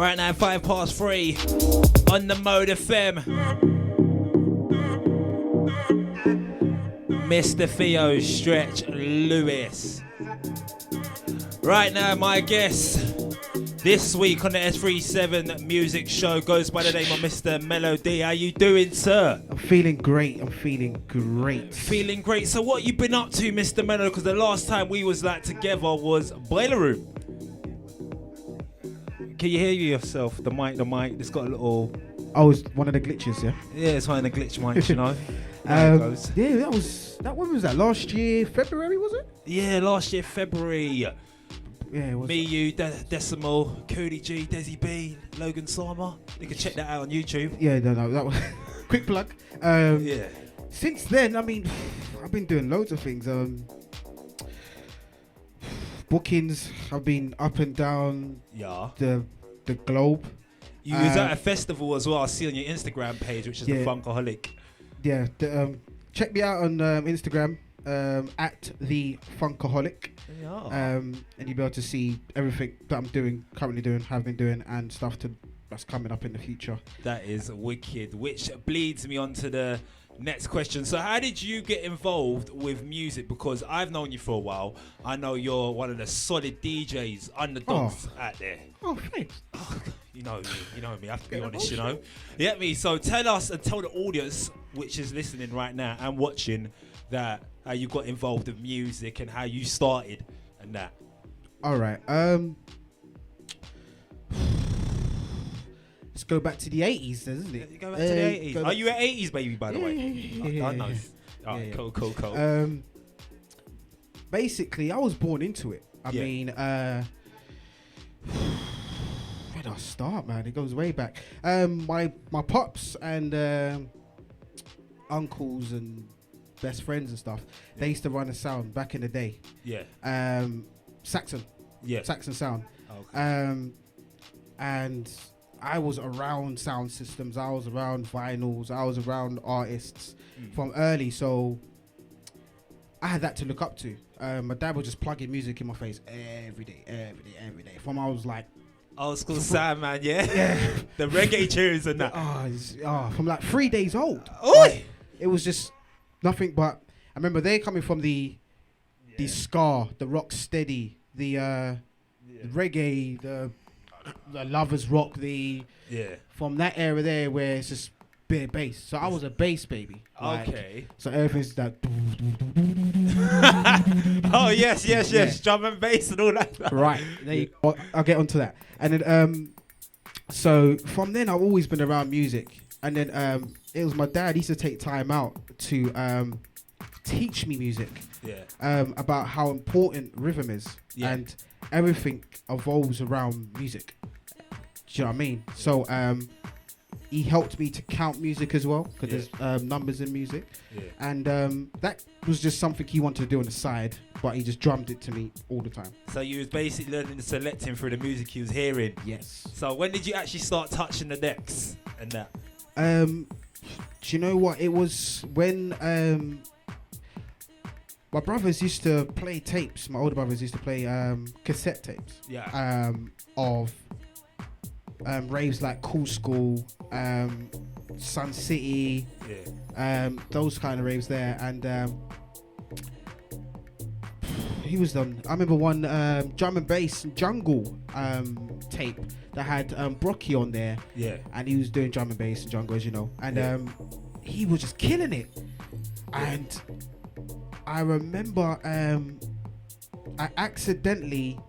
Right now, 3:05 on the Mode FM. Mr. Theo Stretch Lewis. Right now, my guest this week on the S37 Music Show goes by the name of Mr. Melo-D. How you doing, sir? I'm feeling great. Feeling great. So what you been up to, Mr. Melo? Because the last time we was like together was Boiler Room. Can you hear yourself? The mic, it's got a little... Oh, it's one of the glitches, yeah? Yeah, it's one of the glitch mics, you know. How it goes. Yeah, when was that? Last year, February, was it? Yeah, last year, February. Yeah, it was. Me, you, Decimal, Cody G, Desi B, Logan Sama. You can check that out on YouTube. Yeah, no, that was... Quick plug. Yeah. Since then, I mean, I've been doing loads of things. Bookings, I've been up and down the globe. You was at a festival as well, I see on your Instagram page, which is the Funkaholic. Yeah, check me out on Instagram, at the Funkaholic. Yeah. And you'll be able to see everything that I'm doing, currently doing, have been doing, and stuff that's coming up in the future. That is wicked, which bleeds me onto the next question. So how did you get involved with music? Because I've known you for a while. I know you're one of the solid DJs, underdogs out there. Oh, thanks. You know me. I have to be honest, you know. You get me? So tell us and tell the audience, which is listening right now and watching, that how you got involved with music and how you started and that. All right. Let's go back to the 80s, isn't it? Go back to the 80s. Are you an 80s baby, by the way? Yeah. I know. All right, cool. Basically, I was born into it. I Yeah. mean, where did I start, man? It goes way back. My pops and uncles and best friends and stuff, they used to run a sound back in the day. Yeah. Saxon. Yeah. Saxon sound. Okay. And I was around sound systems, I was around vinyls, I was around artists from early, so I had that to look up to. My dad was just plugging music in my face every day. From I was like... Old school sound, man, yeah? Yeah. The reggae tunes and that. From like 3 days old. Oi! It was just nothing but... I remember they coming from the ska, the rock steady, the reggae, the lovers rock, from that era there where it's just bare bass. So I was a bass baby. Okay. So everything's that. Oh yes. Drum and bass and all that. Right. I'll get onto that. And then so from then I've always been around music. And then it was my dad. He used to take time out to teach me music. Yeah. About how important rhythm is. Yeah. And everything evolves around music. Do you know what I mean? So he helped me to count music as well, because there's numbers in music. Yeah. And that was just something he wanted to do on the side, but he just drummed it to me all the time. So you was basically learning to selecting through the music he was hearing. Yes. So when did you actually start touching the decks and that? Do you know what? It was when my brothers used to play tapes. My older brothers used to play cassette tapes. Yeah. Of raves like Cool School, Sun City. Yeah. Those kind of raves there, and he was done. I remember one drum and bass jungle tape that had Brocky on there. Yeah. And he was doing drum and bass and jungle, as you know, and he was just killing it. And I remember I accidentally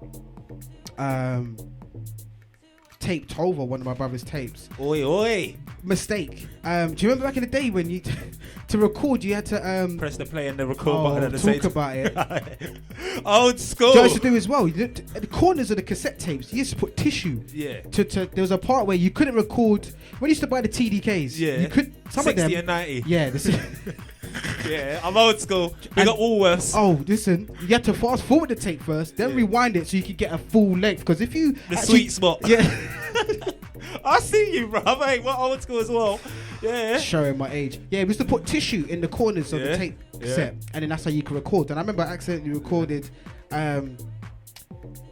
taped over one of my brother's tapes. Oi. Mistake. Do you remember back in the day when you to record you had to press the play and the record button at the same time? Talk about it. Old school. What I used to do as well, at the corners of the cassette tapes, you used to put tissue. Yeah. There was a part where you couldn't record. When you used to buy the TDKs, yeah, you could some 60 of them and 90. Yeah. Yeah, I'm old school. We got Woolworths. Oh, listen, you had to fast forward the tape first, then rewind it so you could get a full length. Because if you sweet spot. Yeah. I see you, bro. Hey, we're old school as well. Yeah. Showing my age. Yeah, we used to put tissue in the corners of the tape set, and then that's how you can record. And I remember I accidentally recorded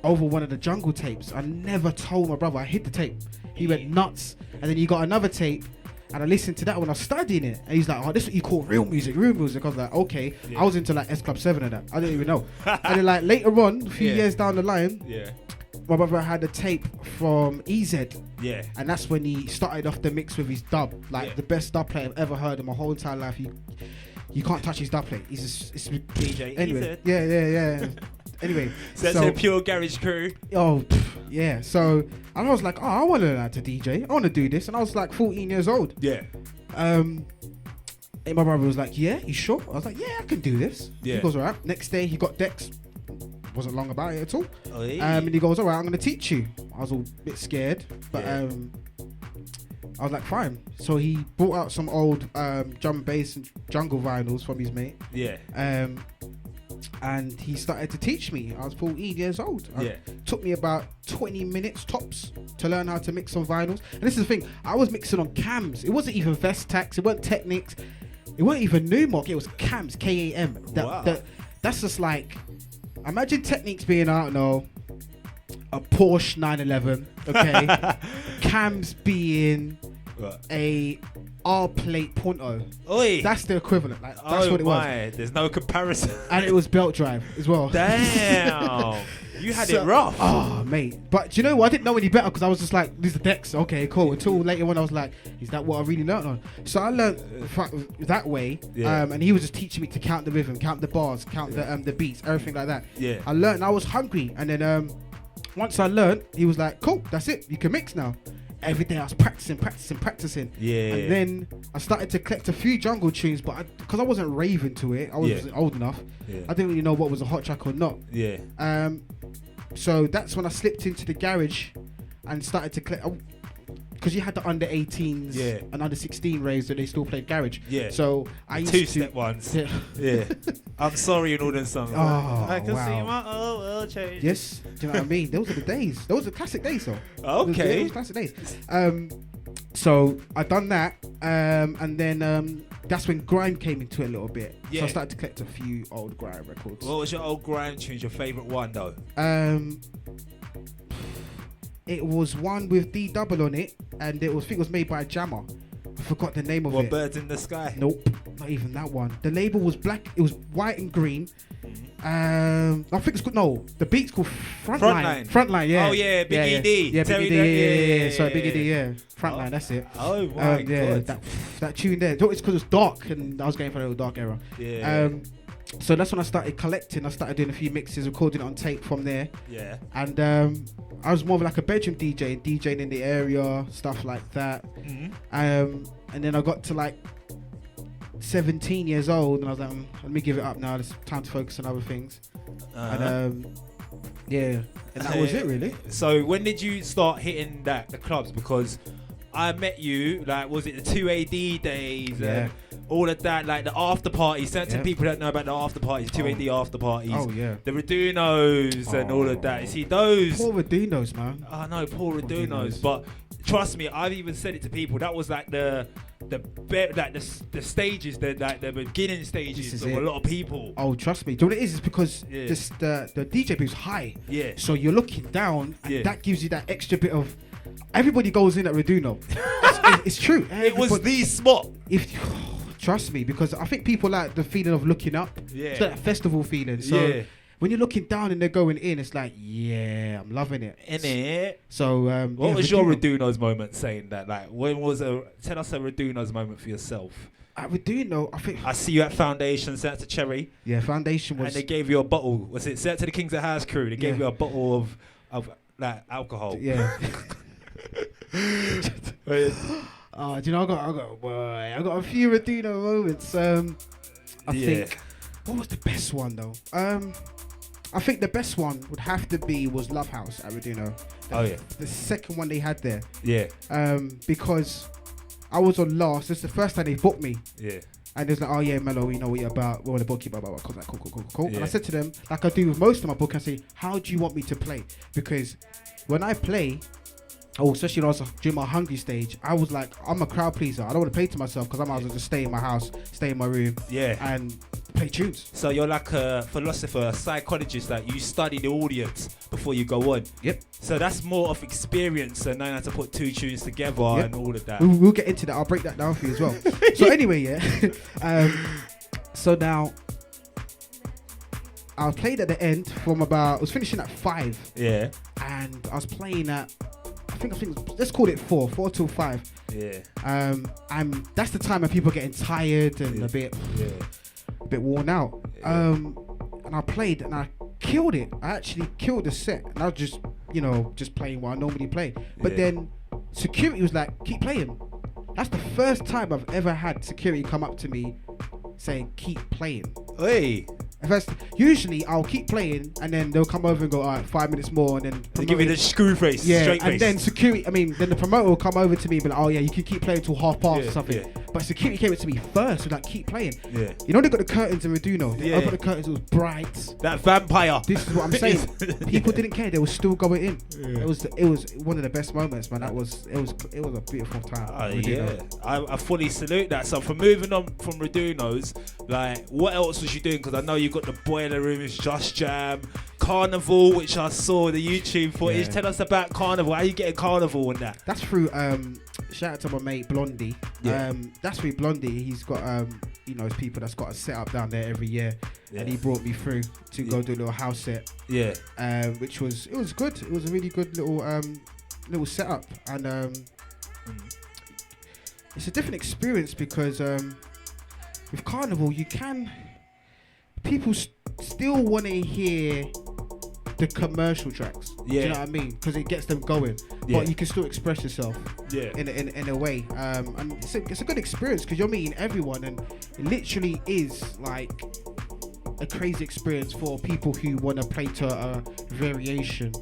over one of the jungle tapes. I never told my brother. I hid the tape. He went nuts. And then he got another tape, and I listened to that when I was studying it. And he's like, "Oh, this is what you call real music, real music." I was like, "Okay." I was into like S Club 7 and that. I didn't even know. And then like later on, a few years down the line, my brother had a tape from EZ. Yeah. And that's when he started off the mix with his dub. Like the best dub play I've ever heard in my whole entire life. You can't touch his dub play. He's just, it's DJ anyway. EZ. Yeah. Anyway. So that's a pure garage crew. Oh, yeah. So, and I was like, oh, I want to learn how to DJ. I want to do this. And I was like 14 years old. Yeah. And my brother was like, yeah, you sure? I was like, yeah, I can do this. Yeah. He goes, all right. Next day, he got decks. Wasn't long about it at all. Oh, yeah. And he goes, all right, I'm going to teach you. I was all a bit scared. But I was like, fine. So he brought out some old drum, bass, and jungle vinyls from his mate. Yeah. And he started to teach me. I was 14 years old. It took me about 20 minutes tops to learn how to mix on vinyls. And this is the thing, I was mixing on cams. It wasn't even Vestax, it wasn't Technics, it wasn't even Numark, it was cams, K-A-M. That's just like, imagine Technics being, I don't know, a Porsche 911, okay? Cams being a R-plate Punto. Oi. That's the equivalent. Like, that's what it was. There's no comparison. And it was belt drive as well. Damn. You had it rough. Oh, mate. But do you know what? I didn't know any better because I was just like, these are decks. Okay, cool. Until later when I was like, is that what I really learned on? So I learned that way. Yeah. And he was just teaching me to count the rhythm, count the bars, count the beats, everything like that. Yeah. I learned and I was hungry. And then once I learned, he was like, cool, that's it. You can mix now. Every day I was practicing. Yeah. And then I started to collect a few jungle tunes, but because I wasn't raving to it, I wasn't old enough. Yeah. I didn't really know what was a hot track or not. Yeah. So that's when I slipped into the garage and started to collect. Because you had the under 18s and under 16 raves that they still played garage. Yeah. So I used two-step ones. Yeah. I'm sorry and all them songs. Oh, I can see my old world change. Yes. Do you know what I mean? Those are the days. Those are classic days, though. Okay. Those classic days. So I done that, and then that's when grime came into it a little bit. Yeah. So I started to collect a few old grime records. What was your old grime tunes? Your favourite one, though? It was one with D double on it, and I think it was made by a jammer. I forgot the name of it. Birds in the Sky? Nope, not even that one. The label was black. It was white and green. I think it's called, no, the beat's called Frontline, yeah. Oh yeah, Biggie D. Yeah, Biggie D. Yeah. Sorry, Biggie D. Yeah, Frontline. That's it. Oh my god. That tune there. It's because it was dark, and I was going for a little dark era. Yeah. So that's when I started collecting. I started doing a few mixes, recording it on tape from there. Yeah. And I was more of like a bedroom DJ, DJing in the area, stuff like that. Mm-hmm. And then I got to like 17 years old, and I was like, let me give it up now. It's time to focus on other things. And and that was it really. So when did you start hitting the clubs? Because I met you, like, was it the 2AD days? Yeah. All of that, like the after parties. Certain people don't know about the after parties, 2AD after parties. Oh, yeah. The Radunos and all of that. You see, those. Poor Radunos, man. I know, poor Radunos. But trust me, I've even said it to people. That was like the stages, the beginning stages of a lot of people. Oh, trust me. Do you know what it is? It's because the DJ booth's high. Yeah. So you're looking down, and that gives you that extra bit of. Everybody goes in at Raduno. It's true. It was the spot. Trust me, because I think people like the feeling of looking up. Yeah. It's like that festival feeling. So when you're looking down and they're going in, it's like, yeah, I'm loving it. Innit? So what was your Raduno's moment saying that? Like, tell us a Raduno's moment for yourself. At Raduno, I think I see you at Foundation, sent to Cherry. Yeah, Foundation was. And they gave you a bottle. Was it sent to the Kings of House crew? They gave you a bottle of like alcohol. Yeah. Do you know, I got a few Raduno moments. I think, what was the best one though? I think the best one would have to be was Love House at Raduno. The second one they had there. Yeah. Because I was on last. It's the first time they booked me. Yeah. And it was like, oh yeah, Melo, we know what you're about. We want to book you, blah, blah, blah. I was like, cool. Yeah. And I said to them, like I do with most of my book, I say, how do you want me to play? Because when I play, especially when I was during my hungry stage, I was like, I'm a crowd pleaser. I don't want to play to myself because I might as well just stay in my house, stay in my room, and play tunes. So you're like a philosopher, a psychologist, like you study the audience before you go on. Yep. So that's more of experience and knowing how to put two tunes together and all of that. We'll get into that. I'll break that down for you as well. So anyway, yeah. So now, I played at the end from I was finishing at 5. Yeah. And I was playing at, I think let's call it 4 till 5. Yeah. And that's the time when people are getting tired and a bit worn out. Yeah. And I played and I killed it. I actually killed the set. And I was just playing what I normally play. But then security was like, keep playing. That's the first time I've ever had security come up to me saying, keep playing. Hey. Usually I'll keep playing and then they'll come over and go, all right, 5 minutes more, and then they give you the screw face, straight face. And then then the promoter will come over to me and be like, oh yeah, you can keep playing till 1:30 or something. Yeah. But security came up to me first, so like, keep playing. Yeah. You know they got the curtains in Reduno. They opened the curtains, it was bright. That vampire. This is what I'm saying. People didn't care, they were still going in. Yeah. It was one of the best moments, man. It was a beautiful time. I fully salute that. So for moving on from Reduno's, like, what else was you doing? Because I know you got the Boiler Room, it's Just Jam, Carnival, which I saw the YouTube footage. Tell us about Carnival. How you getting Carnival and that? That's through shout out to my mate Blondie. That's through Blondie. He's got his people that's got a set up down there every year, and he brought me through to go do a little house set. Which was good. It was a really good little setup, and it's a different experience because with Carnival people still want to hear the commercial tracks. Do you know what I mean? Because it gets them going. But you can still express yourself in a way. And it's a good experience because you're meeting everyone, and it literally is like a crazy experience for people who want to play to a variation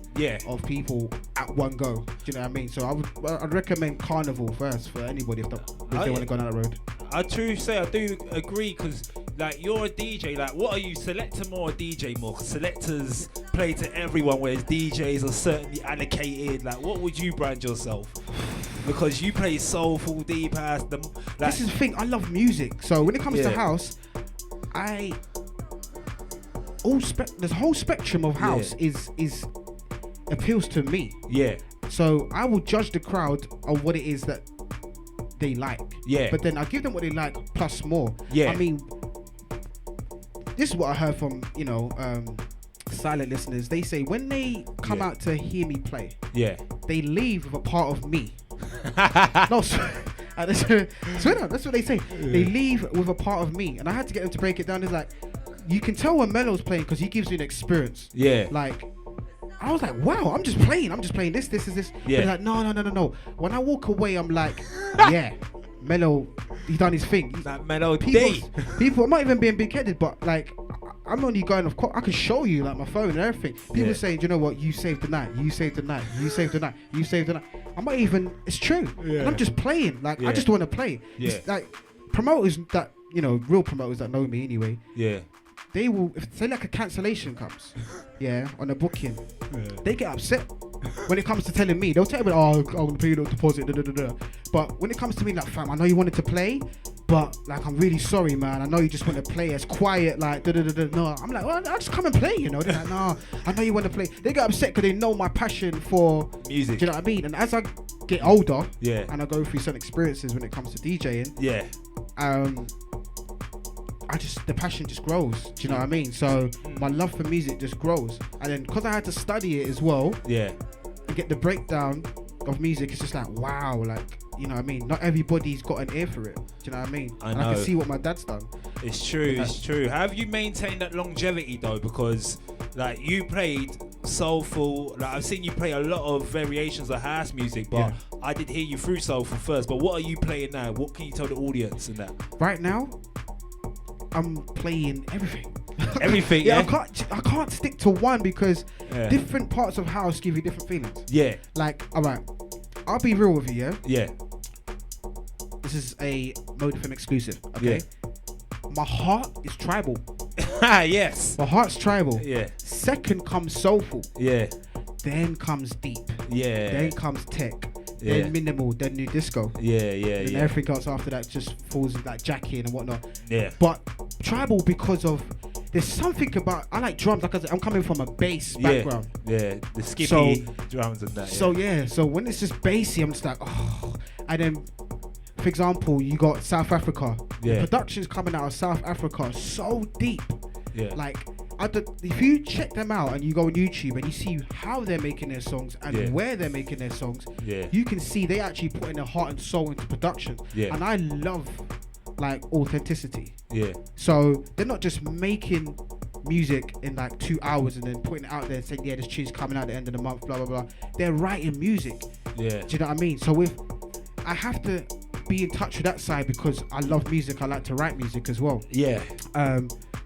of people at one go. Do you know what I mean? So I'd recommend Carnival first for anybody if they want to go down that road. I do agree because like you're a DJ, like what are you, selector more or DJ more? 'Cause selectors play to everyone, whereas DJs are certainly allocated. Like what would you brand yourself? Because you play soulful, deep house. This is the thing, I love music. So when it comes to house, the whole spectrum of house is appeals to me. Yeah. So I will judge the crowd on what it is that they like. Yeah. But then I give them what they like plus more. Yeah. I mean, this is what I heard from silent listeners. They say when they come out to hear me play, they leave with a part of me. No, swear that's what they say. They leave with a part of me, and I had to get them to break it down. It's like, you can tell when Melo's playing because he gives you an experience. Yeah. Like, I was like, wow, I'm just playing this. Yeah. They're like, no. When I walk away, I'm like, yeah, Melo, he done his thing. That Melo-D. People, I'm not even being big-headed, but like, I'm only going off. I can show you like my phone and everything. People saying, you know what, you saved the night. You saved the night. You saved the night. You saved the night. I'm not even. It's true. Yeah. And I'm just playing. Like I just want to play. Yeah. It's like promoters that real promoters that know me anyway. Yeah. They will, if say like a cancellation comes, on a booking, they get upset. When it comes to telling me, they'll tell me, I'm gonna pay you the deposit, But when it comes to me, like, fam, I know you wanted to play, but like, I'm really sorry, man. I know you just want to play as quiet, like, No, I'm like, well, I'll just come and play, They're like, no, I know you want to play. They get upset because they know my passion for music. Do you know what I mean? And as I get older, and I go through some experiences when it comes to DJing, the passion just grows. Do you know what I mean? So my love for music just grows. And then because I had to study it as well, and get the breakdown of music, it's just like, wow, like, you know what I mean? Not everybody's got an ear for it. Do you know what I mean? I can see what my dad's done. It's true, it's true. How have you maintained that longevity though? Because like you played soulful, like I've seen you play a lot of variations of house music, but I did hear you through soulful first. But what are you playing now? What can you tell the audience in that? Right now, I'm playing everything. Everything, I can't stick to one because different parts of house give you different feelings. Yeah. Like, alright, I'll be real with you, yeah? This is a Mode FM exclusive, okay? Yeah. My heart is tribal. Yes. My heart's tribal. Yeah. Second comes soulful. Yeah. Then comes deep. Yeah. Then comes tech. Then minimal, then new disco. Yeah. And everything else after that just falls in like jacking and whatnot. Yeah. But tribal because of there's something about I like drums. Like I said, I'm coming from a bass background. Yeah, the skippy drums and that. So when it's just bassy, I'm just like, oh. And then, for example, you got South Africa. Yeah. The productions coming out of South Africa are so deep. Yeah. Like, if you check them out and you go on YouTube and you see how they're making their songs and where they're making their songs, you can see they actually put in their heart and soul into production. Yeah. And I love like authenticity. Yeah. So they're not just making music in like 2 hours and then putting it out there and saying, yeah, this tune's coming out at the end of the month, blah blah blah. They're writing music. Yeah. Do you know what I mean? So I have to be in touch with that side because I love music. I like to write music as well. Yeah.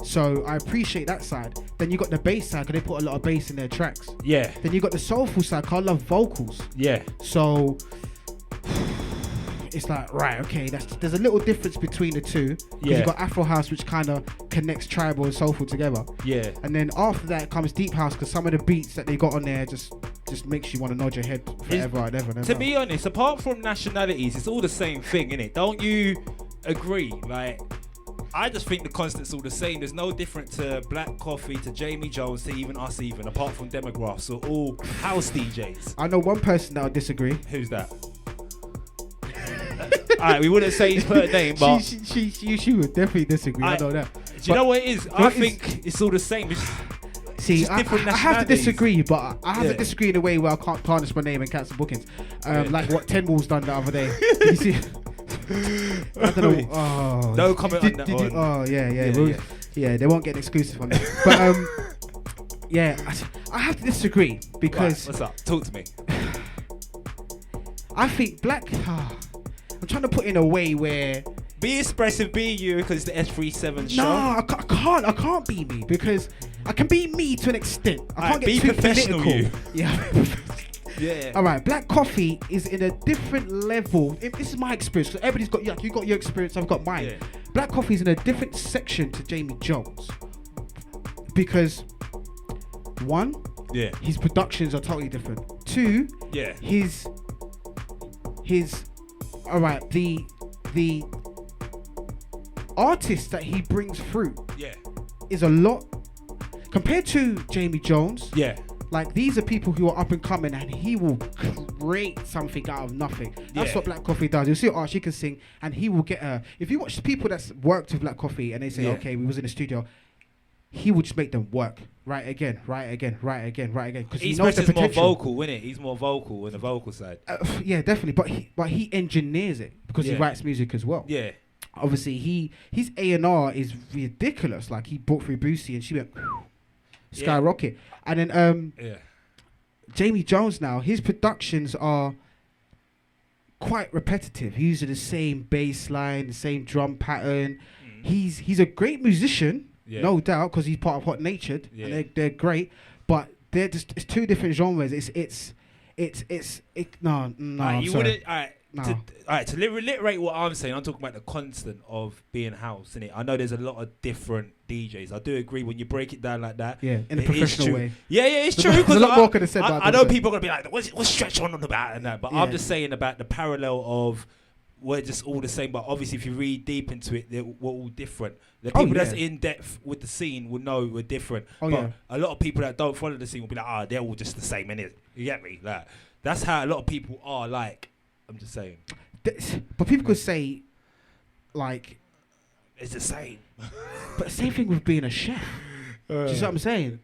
So I appreciate that side. Then you got the bass side because they put a lot of bass in their tracks. Yeah. Then you got the soulful side because I love vocals. Yeah. So it's like, right, okay, there's a little difference between the two. Yeah. You've got Afro House, which kind of connects tribal and soulful together. Yeah. And then after that comes Deep House because some of the beats that they got on there just makes you want to nod your head forever and ever and ever. To be honest, apart from nationalities, it's all the same thing, innit? Don't you agree? Like, I just think the constant's all the same. There's no different to Black Coffee, to Jamie Jones, to even us even, apart from demographs. So all house DJs. I know one person that would disagree. Who's that? Alright, we wouldn't say his per name, but she would definitely disagree. I know that. Do you know what it is? I think it's all the same. See, I have to disagree, but I have to disagree in a way where I can't tarnish my name and cancel bookings. Like what Ten Wolves done the other day. You see? I don't know. Oh, no comment on that one. Oh yeah, they won't get an exclusive on that. But yeah, I have to disagree because. Right, what's up? Talk to me. I think I'm trying to put in a way where be expressive, be you, because it's the S37 show. No, I can't be me because I can be me to an extent. I can't get too professional. Political. Yeah. Yeah. All right. Black Coffee is in a different level. This is my experience. So everybody's got you got your experience. I've got mine. Yeah. Black Coffee is in a different section to Jamie Jones because one, his productions are totally different. Two, his all right, the artist that he brings through is a lot compared to Jamie Jones. Yeah. Like, these are people who are up and coming and he will create something out of nothing. That's what Black Coffee does. You'll see she can sing and he will get her. If you watch people that's worked with Black Coffee and they say, okay, we was in the studio, he would just make them work. Right again. Because he knows the potential. More vocal, isn't it? He's more vocal on the vocal side. Yeah, definitely. But he engineers it because he writes music as well. Yeah. Obviously, his A&R is ridiculous. Like, he brought through Boosie and she went skyrocket. And then Jamie Jones now, his productions are quite repetitive. He's using the same bass line, the same drum pattern. He's a great musician. Yeah. No doubt, because he's part of Hot Natured, and they're great, but it's two different genres. No. You wouldn't. To reiterate what I'm saying, I'm talking about the constant of being house, innit? I know there's a lot of different DJs. I do agree when you break it down like that. Yeah, in a professional way. Yeah, it's true. There's a lot more could have said. I know people are gonna be like, "What's Stretch on about?" and that, but I'm just saying about the parallel of. We're just all the same, but obviously if you read deep into it, we're all different. The people that's in depth with the scene will know we're different. But a lot of people that don't follow the scene will be like, they're all just the same, innit? You get me? Like, that's how a lot of people are like. I'm just saying. But people could say, like... It's the same. But the same thing with being a chef. Do you see what I'm saying?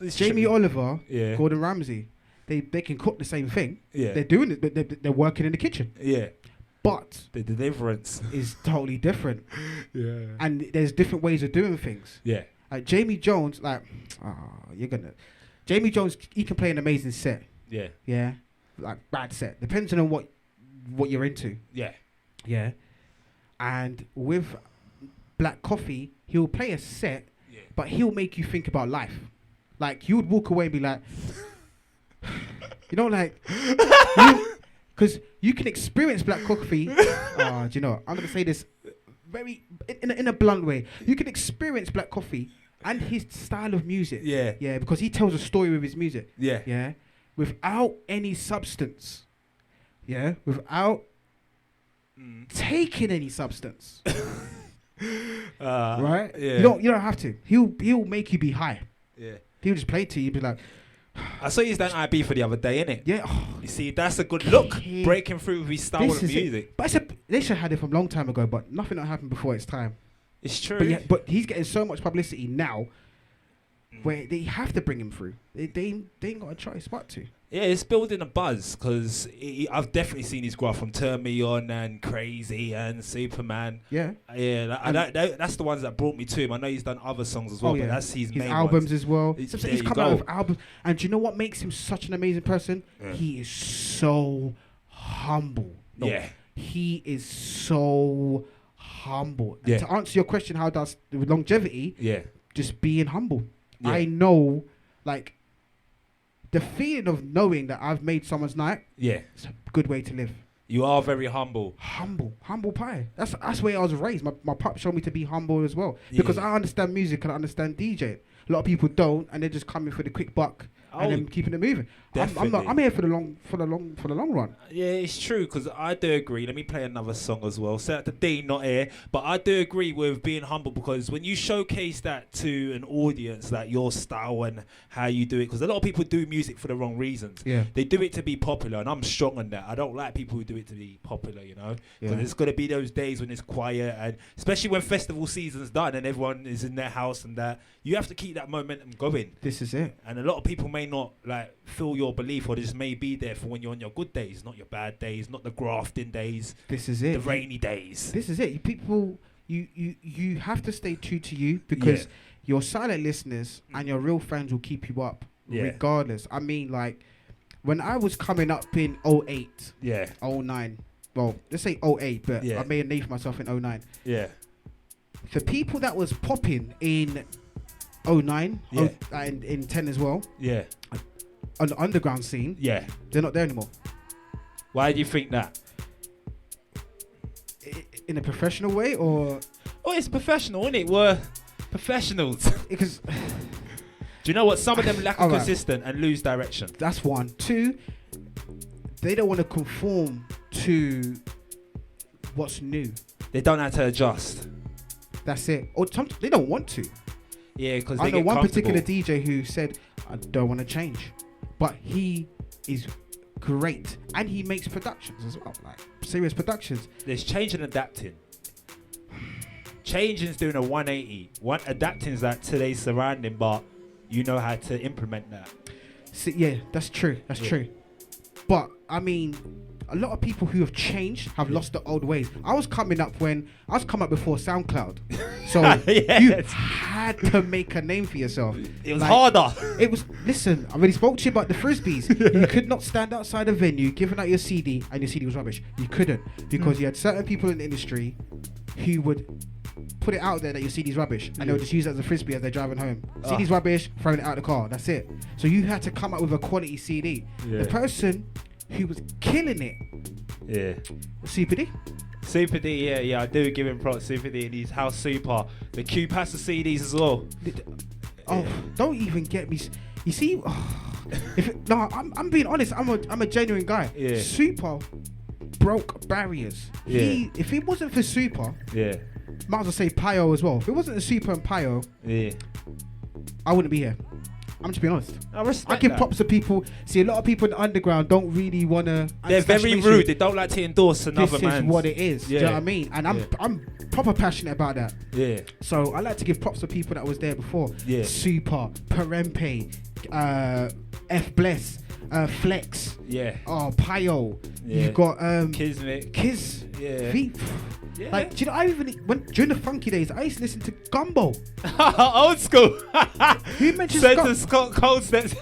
Jamie Oliver, Gordon Ramsay, they can cook the same thing. Yeah. They're doing it, but they're working in the kitchen. Yeah. But the deliverance is totally different. Yeah. And there's different ways of doing things. Yeah. Like Jamie Jones, Jamie Jones, he can play an amazing set. Yeah. Yeah. Like bad set. Depends on what you're into. Yeah. Yeah. And with Black Coffee, he'll play a set, but he'll make you think about life. Like, you would walk away and be like, because you can experience Black Coffee. Do you know what? I'm going to say this very in a blunt way. You can experience Black Coffee and his style of music. Yeah. Yeah, because he tells a story with his music. Yeah. Yeah. Without any substance. Yeah. Without taking any substance. Right? Yeah. You don't have to. He'll make you be high. Yeah. He'll just play to you. Be like, I saw he's done IB for the other day, innit? yeah. You see, that's a good look. Breaking through with his style of music. But they should have had it from a long time ago, but nothing that happened before its time. It's true. But he's getting so much publicity now where they have to bring him through. They ain't got a choice but to. Yeah, it's building a buzz because I've definitely seen his growth from Turn Me On and Crazy and Superman. Yeah. Yeah, that's the ones that brought me to him. I know he's done other songs as well, but that's his main albums ones. as well. He's come out with albums. And do you know what makes him such an amazing person? Yeah. He is so humble. No, Yeah. He is so humble. Yeah. And to answer your question, how does the longevity? Yeah. Just being humble. Yeah. I know, like, the feeling of knowing that I've made someone's night. Yeah. It's a good way to live. You are very humble. Humble pie. That's where I was raised. My pop showed me to be humble as well, because I understand music and I understand DJ. A lot of people don't, and they're just coming for the quick buck and then keeping it moving. I'm here for the long run. Yeah, it's true, because I do agree. Let me play another song as well. Set the D, not here, but I do agree with being humble, because when you showcase that to an audience, that your style and how you do it, because a lot of people do music for the wrong reasons. Yeah. They do it to be popular, and I'm strong on that. I don't like people who do it to be popular, you know, because Yeah. there's going to be those days when it's quiet, and especially when festival season's done and everyone is in their house and that, you have to keep that momentum going. This is it. And a lot of people may not like feel your belief, or they just may be there for when you're on your good days, not your bad days, not the grafting days. This is it. The rainy days. This is it. People, you have to stay true to you, because your silent listeners and your real fans will keep you up regardless. I mean, like, when I was coming up in 08, 09, well, let's say 08, but I may have named myself in 09. Yeah. The people that was popping in 09 and in 10 as well, on the underground scene, they're not there anymore. Why do you think that? In a professional way, or? Oh, it's professional, isn't it? We're professionals. Because do you know what? Some of them lack consistent and lose direction. That's one. Two, they don't want to conform to what's new. They don't have to adjust. That's it. Or they don't want to. Yeah, because I know one particular DJ who said, I don't want to change. But he is great. And he makes productions as well, like serious productions. There's change and adapting. Changing is doing a 180. Adapting is that today's surrounding, but you know how to implement that. See, yeah, that's true. That's true. But, I mean, a lot of people who have changed have lost the old ways. I was coming up before SoundCloud. So you had to make a name for yourself. It was harder. Listen, I already spoke to you about the Frisbees. You could not stand outside a venue giving out your CD and your CD was rubbish. You couldn't, because you had certain people in the industry who would put it out there that your CD's rubbish, and they'll just use it as a Frisbee as they're driving home. CD's rubbish, throwing it out the car. That's it. So you had to come up with a quality CD. The person who was killing it was Super D. Super D, I do give him props. Super D and his House Super. The Q Pasta CDs as well. Oh, don't even get me. You see, I'm being honest. I'm a genuine guy. Yeah. Super broke barriers. If it wasn't for Super, might as well say Pio as well. If it wasn't for Super and Pio, I wouldn't be here. I'm just being honest. I give props to people. See, a lot of people in the underground don't really want to. They're very rude. They don't like to endorse another man. This is what it is. Do you know what I mean? And I'm proper passionate about that. Yeah. So I like to give props to people that was there before. Yeah. Super, Perempe, F Bless, Flex. Yeah. Oh, Pio. Yeah. You've got Kismet. Kiz. Yeah. Feet. Yeah. Like, do you know, I even during the funky days, I used to listen to Gumbo. Old school. Who mentions Scott Cold Steps?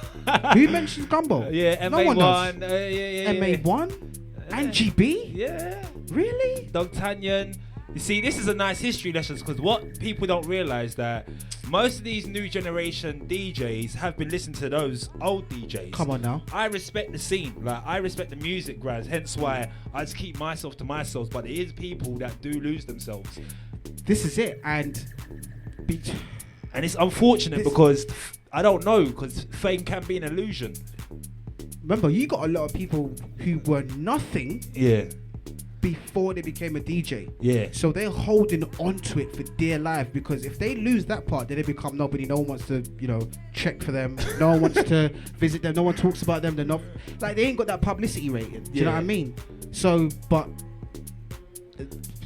Who mentions Gumbo? Yeah, no one does. MA1. Angie B? Yeah. Really? D'Artagnan. You see, this is a nice history lesson, because what people don't realise that most of these new generation DJs have been listening to those old DJs. Come on now. I respect the scene. Like, I respect the music grads. Hence why I just keep myself to myself. But there is people that do lose themselves. This is it. And it's unfortunate because I don't know, because fame can be an illusion. Remember, you got a lot of people who were nothing. Yeah. before they became a DJ. Yeah. So they're holding on to it for dear life, because if they lose that part, then they become nobody. No one wants to, check for them. No one wants to visit them. No one talks about them. They're not, like, they ain't got that publicity rating. Do you know what I mean? So, but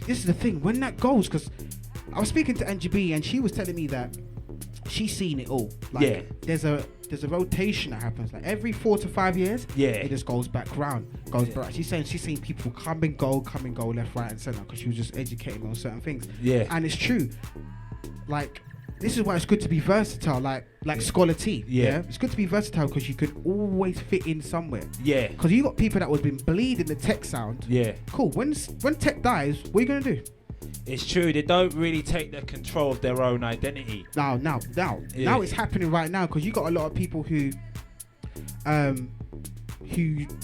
this is the thing. When that goes, because I was speaking to Angie B and she was telling me that she's seen it all. Like, there's a rotation that happens. Like every 4 to 5 years, it just goes back round, back. She's saying she's seen people come and go, left, right, and centre, because she was just educating me on certain things. Yeah, and it's true. Like, this is why it's good to be versatile. Like Scholar T. Yeah, it's good to be versatile because you could always fit in somewhere. Yeah, because you got people that would been bleeding the tech sound. Yeah, cool. When tech dies, what are you gonna do? It's true. They don't really take the control of their own identity. Now it's happening right now, because you got a lot of people who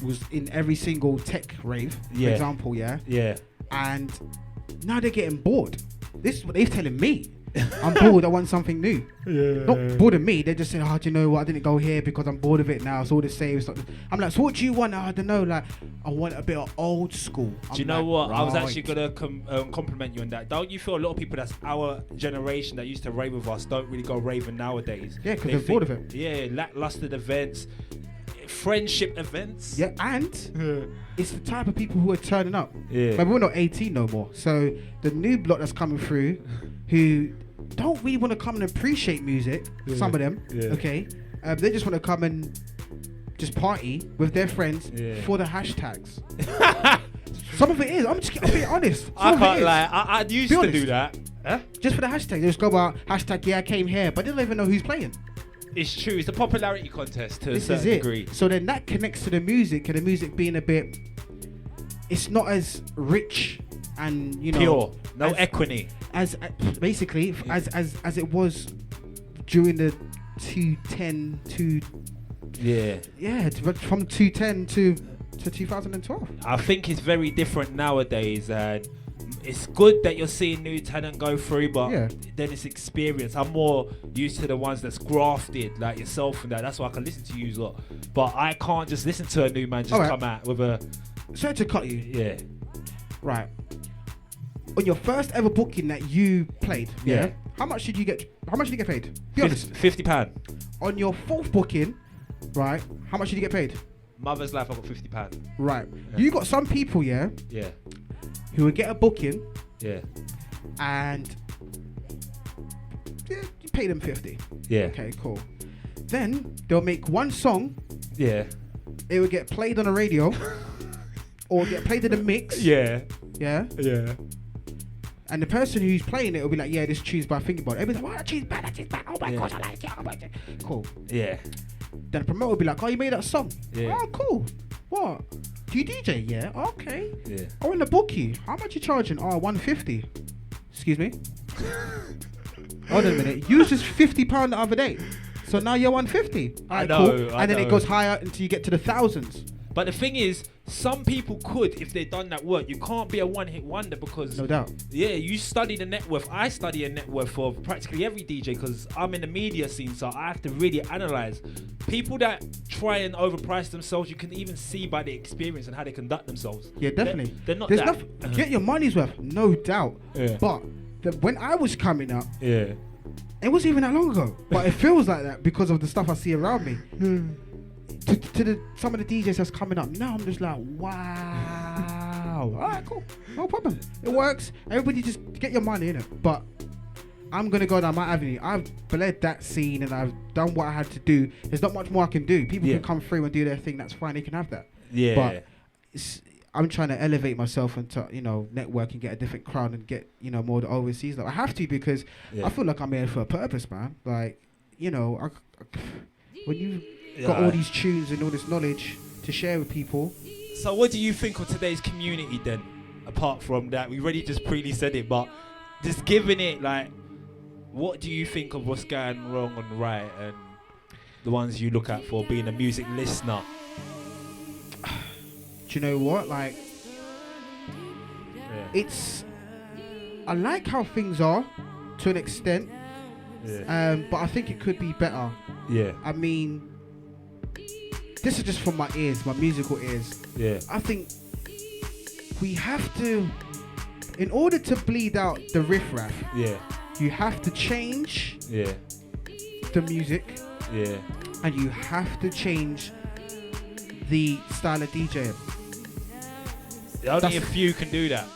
was in every single tech rave, for example, and now they're getting bored. This is what they're telling me. I'm bored, I want something new. Not bored of me, they're just saying, oh, do you know what, I didn't go here because I'm bored of it now, it's all the same. I'm like, so what do you want? I don't know, like, I want a bit of old school. Do you know what? Right. I was actually going to compliment you on that. Don't you feel a lot of people that's our generation that used to rave with us don't really go raving nowadays? Yeah, because they're bored of it. Yeah, lackluster events, friendship events. Yeah, and it's the type of people who are turning up. Yeah. But we're not 18 no more. So the new block that's coming through, who don't really want to come and appreciate music, some of them, okay? They just want to come and just party with their friends for the hashtags. Some of it is. I'm being honest. I can't lie. I used to do that. Huh? Just for the hashtag. They just go about hashtag, I came here, but they don't even know who's playing. It's true. It's a popularity contest to a certain degree. So then that connects to the music, and the music being a bit, it's not as rich and, pure. No equity. As basically as it was during the 210 to from 210 to 2012. I think it's very different nowadays, and it's good that you're seeing new talent go through, but then it's experience. I'm more used to the ones that's grafted, like yourself and that. That's why I can listen to you a lot. But I can't just listen to a new man come out with a... Sorry to cut you. Yeah. Right. On your first ever booking that you played, how much did you get paid? Be honest. £50. On your fourth booking, right, how much did you get paid? Mother's Life, I got £50. Right. Yeah. You got some people, who would get a booking, and you pay them 50. Yeah. Okay, cool. Then they'll make one song. Yeah. It would get played on the radio, or get played in a mix. Yeah. Yeah. Yeah. And the person who's playing it will be like, this tune's by Think About It. Everybody's like, that tune's bad. Oh my gosh, I like it. Oh my God. Cool. Yeah. Then the promoter will be like, oh, you made that song? Yeah. Oh, cool. What? Do you DJ? Yeah. Okay. Yeah. I want to book you. How much you charging? Oh, 150. Excuse me? Hold on a minute. You was just £50 the other day. So now you're 150. I know. Cool. And then it goes higher until you get to the thousands. But the thing is, some people could if they've done that work. You can't be a one-hit wonder because... No doubt. Yeah, you study the net worth. I study a net worth of practically every DJ because I'm in the media scene, so I have to really analyze. People that try and overprice themselves, you can even see by the experience and how they conduct themselves. Yeah, definitely. They're not that... Get your money's worth, no doubt. Yeah. But when I was coming up... Yeah. It wasn't even that long ago. But it feels like that because of the stuff I see around me. To some of the DJs that's coming up now, I'm just like, wow. Alright, cool, no problem. It works. Everybody just get your money in it. But I'm gonna go down my avenue. I've bled that scene and I've done what I had to do. There's not much more I can do. People can come through and do their thing. That's fine. They can have that. Yeah. But I'm trying to elevate myself into network and get a different crowd and get more the overseas. Like, I have to because I feel like I'm here for a purpose, man. Like when you got all these tunes and all this knowledge to share with people. So what do you think of today's community then? Apart from that, we already just pretty said it, but just giving it like, what do you think of what's going wrong and right, and the ones you look at for being a music listener? Do you know what? Like, I like how things are to an extent, but I think it could be better. Yeah. I mean, this is just from my ears, my musical ears. Yeah. I think we have to, in order to bleed out the riff-raff, you have to change the music, and you have to change the style of DJing. Only a few can do that.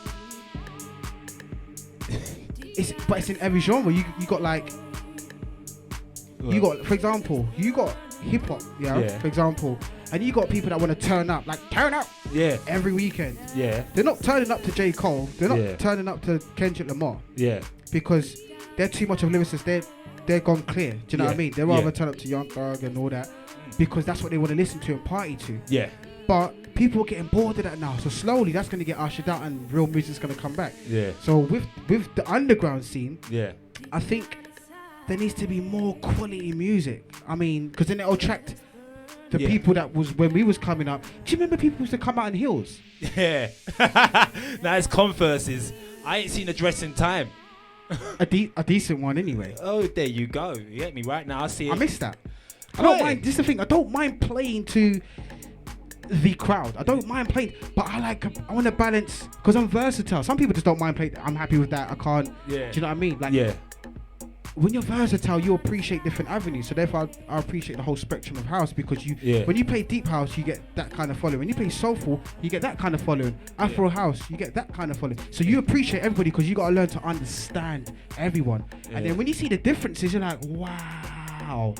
But it's in every genre. You got like, you got, for example, you got hip hop, for example, and you got people that want to turn up, every weekend. They're not turning up to J. Cole. They're not turning up to Kendrick Lamar. Because they're too much of lyricists. They're gone clear. Do you know what I mean? They'd rather turn up to Young Thug and all that because that's what they want to listen to and party to. But people are getting bored of that now. So slowly that's going to get ushered out and real music's going to come back. So with the underground scene, I think there needs to be more quality music. I mean, because then it'll attract the people that was when we was coming up. Do you remember people used to come out in heels? Now it's Converses. I ain't seen a dress in time. a decent one anyway. Oh, there you go. You get me right now. I see it. I miss that. I don't mind. This is the thing. I don't mind playing to the crowd. I don't mind playing, but I want to balance because I'm versatile. Some people just don't mind playing. I'm happy with that. I can't. Do you know what I mean? When you're versatile, you appreciate different avenues. So therefore, I appreciate the whole spectrum of house because when you play deep house, you get that kind of following. When you play soulful, you get that kind of following. Afro house, you get that kind of following. So you appreciate everybody because you got to learn to understand everyone. And then when you see the differences, you're like, wow.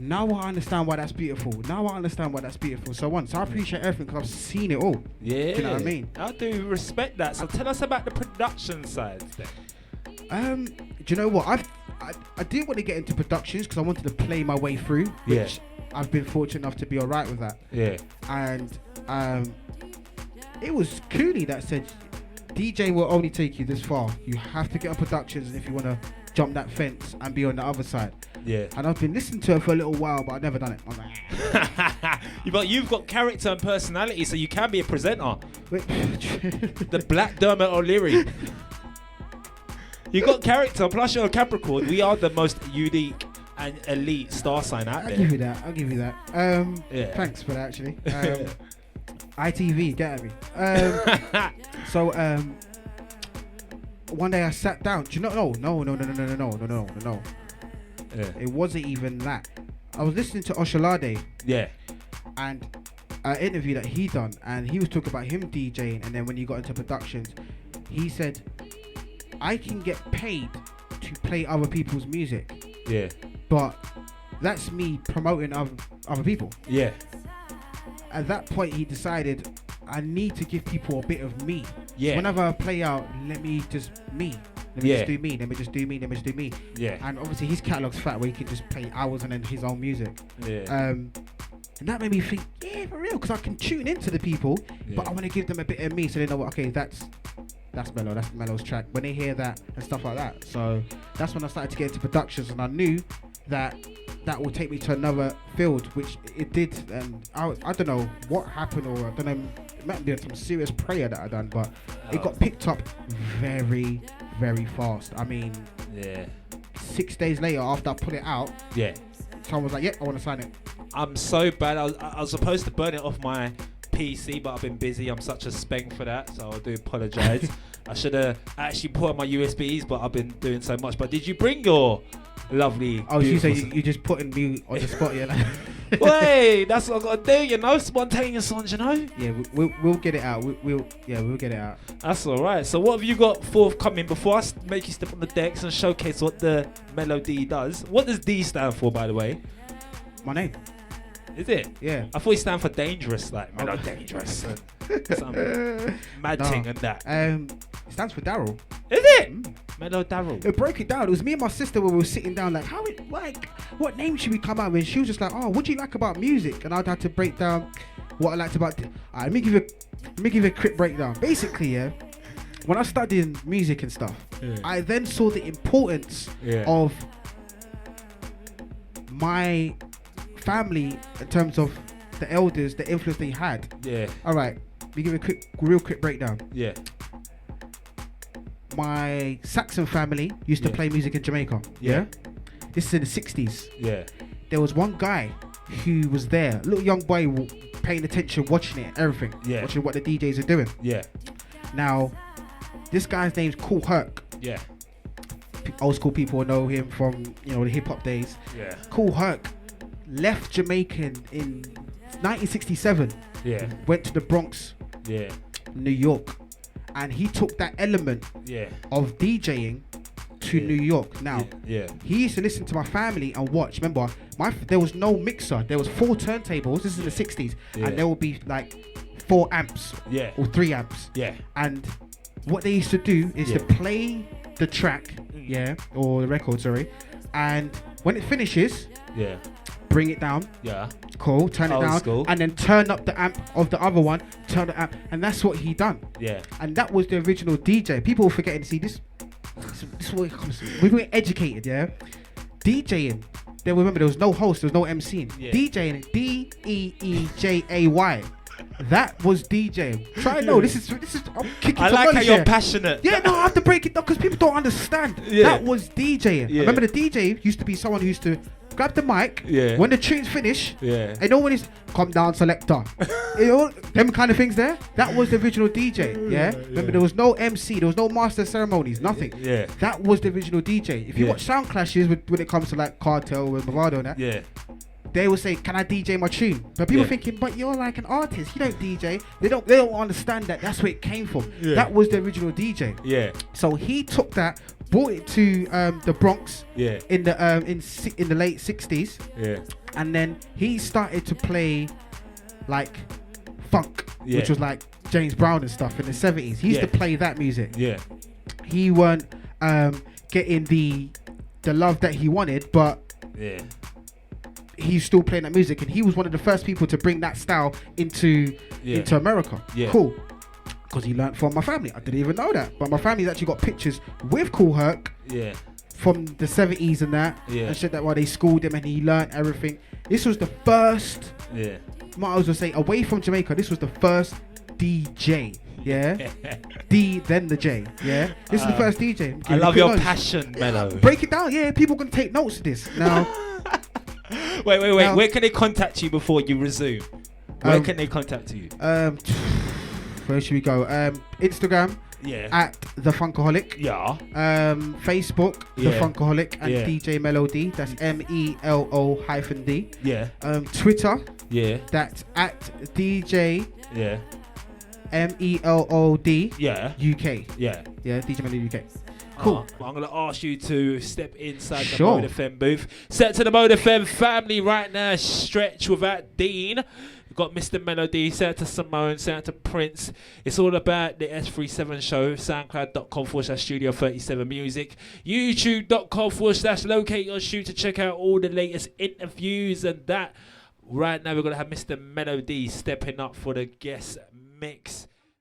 Now I understand why that's beautiful. So I appreciate everything because I've seen it all. Do you know what I mean? I do respect that. So tell us about the production side then. Do you know what? I did want to get into productions because I wanted to play my way through, which I've been fortunate enough to be alright with that. And it was Cooney that said, DJ will only take you this far. You have to get on productions if you want to jump that fence and be on the other side. And I've been listening to it for a little while, but I've never done it. I'm like, but you've got character and personality, so you can be a presenter. The Black Dermot O'Leary. You got character, plus you're a Capricorn. We are the most unique and elite star sign out there. I'll give you that. Thanks for that, actually. ITV, get at me. So, one day I sat down. Do you know? No. It wasn't even that. I was listening to Oshalade. And an interview that he done, and he was talking about him DJing, and then when he got into productions, he said, I can get paid to play other people's music. But that's me promoting other people. At that point, he decided, I need to give people a bit of me. So whenever I play out, let me just do me. And obviously his catalog's fat where he can just play hours and then his own music. And that made me think, for real, because I can tune into the people, but I want to give them a bit of me so they know, okay, that's Melo, that's Melo's track. When they hear that and stuff like that. So that's when I started to get into productions, and I knew that would take me to another field, which it did. And I don't know what happened, or I don't know, it might have been some serious prayer that I done, but it got picked up very, very fast. I mean, 6 days later after I put it out, someone was like, I want to sign it. I'm so bad. I was supposed to burn it off my PC, but I've been busy. I'm such a spank for that, so I do apologise. I should have actually put on my USBs, but I've been doing so much. But did you bring your lovely... Oh, you say you just putting me on the spot, Wait, that's what I've got to do, spontaneous ones, Yeah, we'll get it out. We'll get it out. That's all right. So what have you got forthcoming before I make you step on the decks and showcase what the Melo-D does? What does D stand for, by the way? My name. Is it? Yeah. I thought it stand for dangerous, like Melo dangerous. Mad thing and that. It stands for Daryl. Is it? Melo Daryl. It broke it down. It was me and my sister when we were sitting down, like, what name should we come out with? And she was just like, what do you like about music? And I'd have to break down what I liked about. Let me give you a quick breakdown. Basically, when I studied music and stuff, I then saw the importance of my family in terms of the elders, the influence they had. All right, let me give you a real quick breakdown. My Saxon family used to play music in Jamaica. This is in the 60s. There was one guy who was there, a little young boy paying attention, watching it, everything. Watching what the DJs are doing. Now, this guy's name's Kool Herc. Yeah. Old school people know him from, you know, the hip hop days. Yeah. Kool Herc left Jamaica in 1967. Yeah. Went to the Bronx, Yeah. New York, and he took that element Yeah. of DJing to New York. Now, Yeah. he used to listen to my family and watch. Remember, there was no mixer. There was 4 turntables. This is in the 60s, and there would be like 4 amps, Yeah. or 3 amps. Yeah. And what they used to do is to play the track, or the record, sorry, and when it finishes, Yeah. bring it down. Yeah. Cool, turn it Old down, school. and then turn up the amp of the other one, turn the amp, and that's what he done. Yeah. And that was the original DJ. People are forgetting to see this. This is what it comes to. We were educated, DJing. Then remember, there was no host, there was no MCing. Yeah. DJing, DEEJAY. That was DJing. Try no. This is. I'm kicking. I like how you're passionate. Yeah, no, I have to break it down because people don't understand. Yeah. That was DJing. Yeah. Remember, the DJ used to be someone who used to grab the mic. Yeah. When the tune's finished. Yeah. And no one is come down selector. You know, them kind of things there. That was the original DJ. Yeah. Remember, there was no MC, there was no master ceremonies, nothing. Yeah. That was the original DJ. If you watch sound clashes when it comes to like Cartel and Bravado and that, Yeah. they will say, "Can I DJ my tune?" But people thinking, "But you're like an artist. You don't DJ." They don't understand that. That's where it came from. Yeah. That was the original DJ. Yeah. So he took that, brought it to the Bronx. Yeah. In the in the late 60s. Yeah. And then he started to play like funk, which was like James Brown and stuff in the 70s. He used to play that music. Yeah. He weren't getting the love that he wanted, but he's still playing that music, and he was one of the first people to bring that style into America. Yeah. Cool. Because he learned from my family. I didn't even know that. But my family's actually got pictures with Kool Herc. Yeah. From the 70s and that. Yeah. And shit that while they schooled him and he learned everything. This was the first, might as well say, away from Jamaica, this was the first DJ. Yeah. Then the J. Yeah. This is the first DJ. I love your passion, Melo. Break it down. Yeah. People can take notes of this. Now. Wait. Now, where can they contact you before you resume? Where can they contact you? Where should we go? Instagram. Yeah. At the Funkaholic. Yeah. Facebook. The Funkaholic and DJ Melo-D. That's MELO-D. Yeah. Twitter. Yeah. That's at DJ. Yeah. MELOD. Yeah. UK. Yeah. Yeah. DJ Melo-D UK. Cool. I'm going to ask you to step inside the Mode FM booth. Set to the Mode FM family right now. Stretch without Dean. We've got Mr. Melo-D. Set to Simone. Set to Prince. It's all about the S37 show. SoundCloud.com/Studio 37 Music. YouTube.com/Locate Your Shoot to check out all the latest interviews and that. Right now we're going to have Mr. Melo-D stepping up for the guest mix.